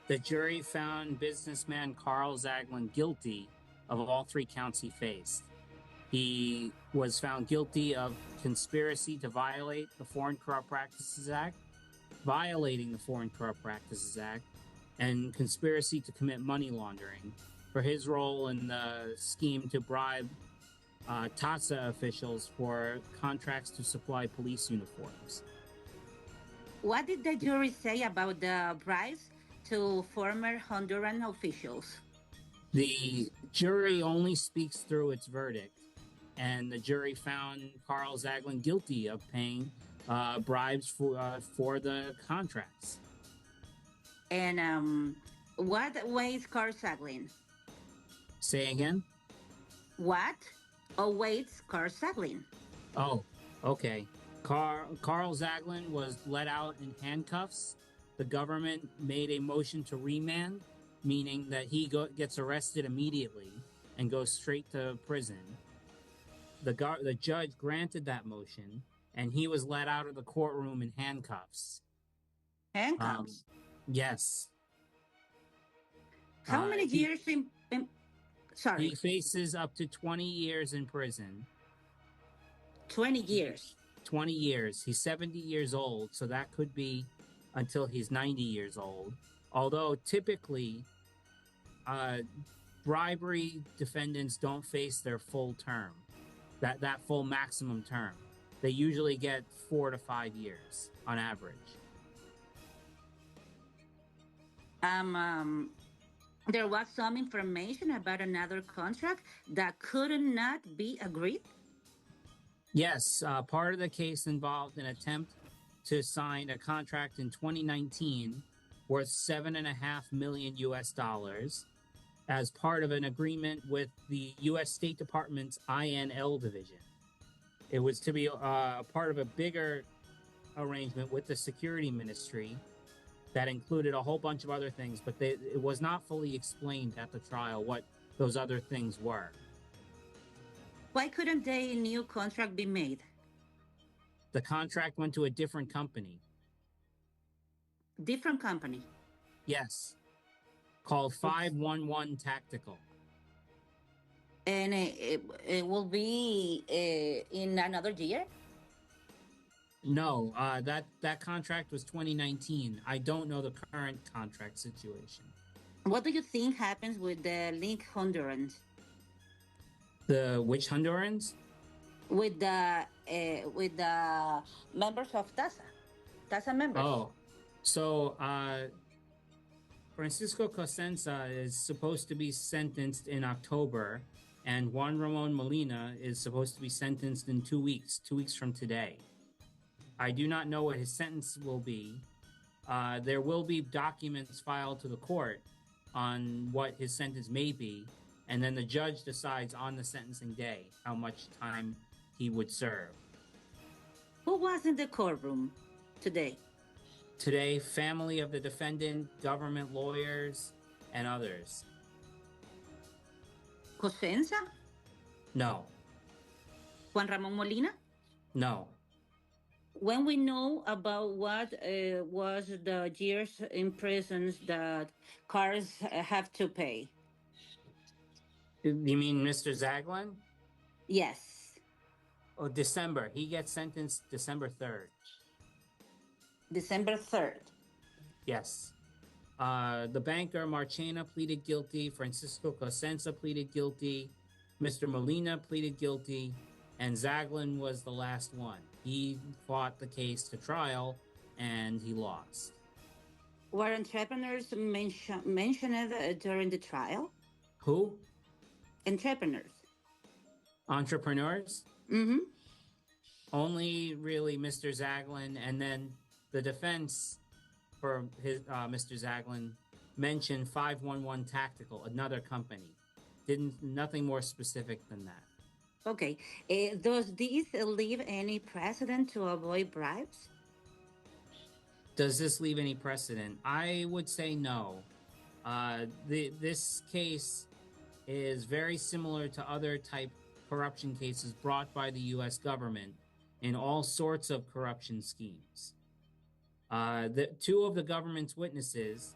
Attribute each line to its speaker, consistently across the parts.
Speaker 1: The jury found businessman Carl Zaglin guilty of all three counts he faced. He was found guilty of conspiracy to violate the Foreign Corrupt Practices Act, violating the Foreign Corrupt Practices Act, and conspiracy to commit money laundering for his role in the scheme to bribe TASA officials for contracts to supply police uniforms.
Speaker 2: What did the jury say about the bribes to former Honduran officials?
Speaker 1: The jury only speaks through its verdict, and the jury found Carl Zaglin guilty of paying bribes for the contracts.
Speaker 2: And what awaits Carl Zaglin?
Speaker 1: Say again?
Speaker 2: What awaits Carl Zaglin?
Speaker 1: Oh, okay. Carl Zaglin was let out in handcuffs. The government made a motion to remand, meaning that he gets arrested immediately and goes straight to prison. The judge granted that motion, and he was let out of the courtroom in handcuffs. Um,
Speaker 2: Handcuffs.
Speaker 1: yes.
Speaker 2: How many
Speaker 1: He
Speaker 2: years in
Speaker 1: he
Speaker 2: sorry,
Speaker 1: faces up to 20 years in prison.
Speaker 2: 20 years.
Speaker 1: 20 years. He's 70 years old, so that could be until he's 90 years old. Although typically, uh, bribery defendants don't face their full term, that full maximum term. They usually get 4 to 5 years on average.
Speaker 2: Um, there was some information about another contract that could not be agreed.
Speaker 1: Yes, part of the case involved an attempt to sign a contract in 2019 worth 7.5 million US dollars as part of an agreement with the U.S. State Department's INL division. It was to be a part of a bigger arrangement with the Security Ministry that included a whole bunch of other things, but it was not fully explained at the trial what those other things were.
Speaker 2: Why couldn't a new contract be made?
Speaker 1: The contract went to a different company.
Speaker 2: Different company.
Speaker 1: Yes, called
Speaker 2: Oops.
Speaker 1: 511 Tactical.
Speaker 2: And it will be in another year.
Speaker 1: No, that contract was 2019. I don't know the current contract situation.
Speaker 2: What do you think happens with the link Hondurans?
Speaker 1: The which Hondurans?
Speaker 2: With the members of TASA members.
Speaker 1: Oh, so Francisco Cosenza is supposed to be sentenced in October, and Juan Ramon Molina is supposed to be sentenced in 2 weeks, 2 weeks from today. I do not know what his sentence will be. There will be documents filed to the court on what his sentence may be, and then the judge decides on the sentencing day how much time he would serve.
Speaker 2: Who was in the courtroom today?
Speaker 1: Today, family of the defendant, government lawyers, and others.
Speaker 2: Cosenza?
Speaker 1: No,
Speaker 2: Juan Ramon Molina?
Speaker 1: no.
Speaker 2: When we know about what was the years in prisons that cars have to pay?
Speaker 1: You mean Mr. Zaglin?
Speaker 2: Yes,
Speaker 1: Oh, December. He gets sentenced December 3rd.
Speaker 2: December 3rd.
Speaker 1: Yes. The banker Marchena pleaded guilty. Francisco Cosenza pleaded guilty. Mr. Molina pleaded guilty. And Zaglin was the last one. He fought the case to trial and he lost.
Speaker 2: Were entrepreneurs mentioned during the trial?
Speaker 1: Who?
Speaker 2: Entrepreneurs.
Speaker 1: Entrepreneurs?
Speaker 2: Mm-hmm.
Speaker 1: Only really Mr. Zaglin, and then the defense for his Mr. Zaglin mentioned 511 Tactical, another company. Didn't nothing more specific than that.
Speaker 2: Okay. Does this leave any precedent to avoid bribes?
Speaker 1: Does this leave any precedent? I would say no. This case is very similar to other type corruption cases brought by the U.S. government in all sorts of corruption schemes. The two of the government's witnesses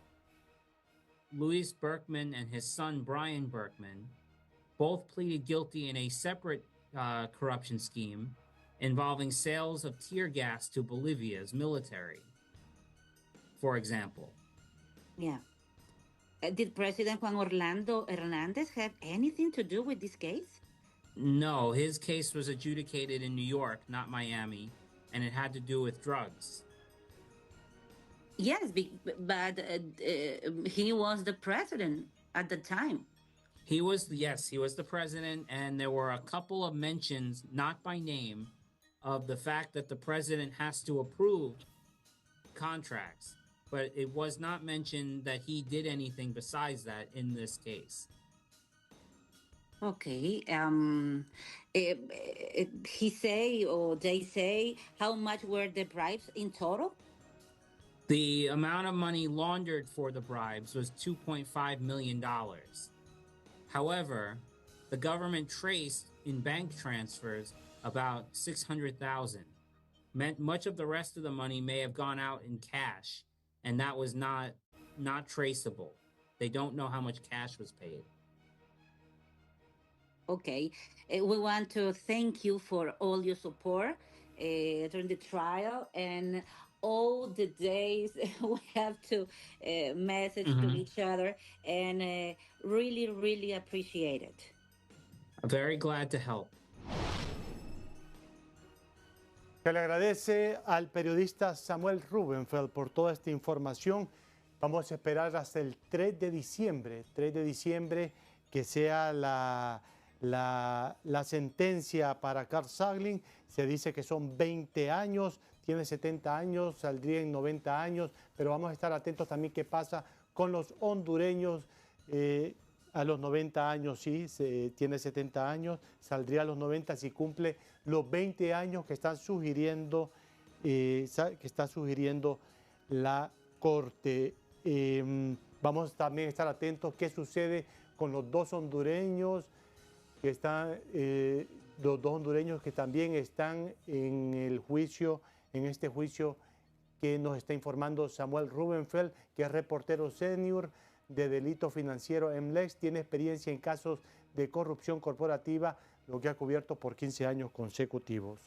Speaker 1: Louis Berkman and his son Brian Berkman both pleaded guilty in a separate corruption scheme involving sales of tear gas to Bolivia's military, for example.
Speaker 2: Yeah. Did President Juan Orlando Hernandez have anything to do with this case?
Speaker 1: No, his case was adjudicated in New York, not Miami, and it had to do with drugs.
Speaker 2: Yes, but he was the president at the time.
Speaker 1: Yes, he was the president, and there were a couple of mentions, not by name, of the fact that the president has to approve contracts, but it was not mentioned that he did anything besides that in this case.
Speaker 2: Okay. He say or they say how much were the bribes in total?
Speaker 1: The amount of money laundered for the bribes was $2.5 million. However, the government traced in bank transfers about 600,000. Much of the rest of the money may have gone out in cash, and that was not traceable. They don't know how much cash was paid.
Speaker 2: Okay. We want to thank you for all your support during the trial and all the days we have to message to each other, and really, really appreciate it.
Speaker 1: I'm very glad to help.
Speaker 3: Se le agradece al periodista Samuel Rubenfeld por toda esta información. Vamos a esperar hasta el 3 de diciembre, que sea la sentencia para Carl Zaglin. Se dice que son 20 años, tiene 70 años, saldría en 90 años, pero vamos a estar atentos también qué pasa con los hondureños. A los 90 años, sí, tiene 70 años, saldría a los 90 si cumple los 20 años que está sugiriendo la Corte. Vamos también a estar atentos qué sucede con los dos hondureños que también están en el juicio, en este juicio que nos está informando Samuel Rubenfeld, que es reportero senior de delito financiero en MLEX, tiene experiencia en casos de corrupción corporativa, lo que ha cubierto por 15 años consecutivos.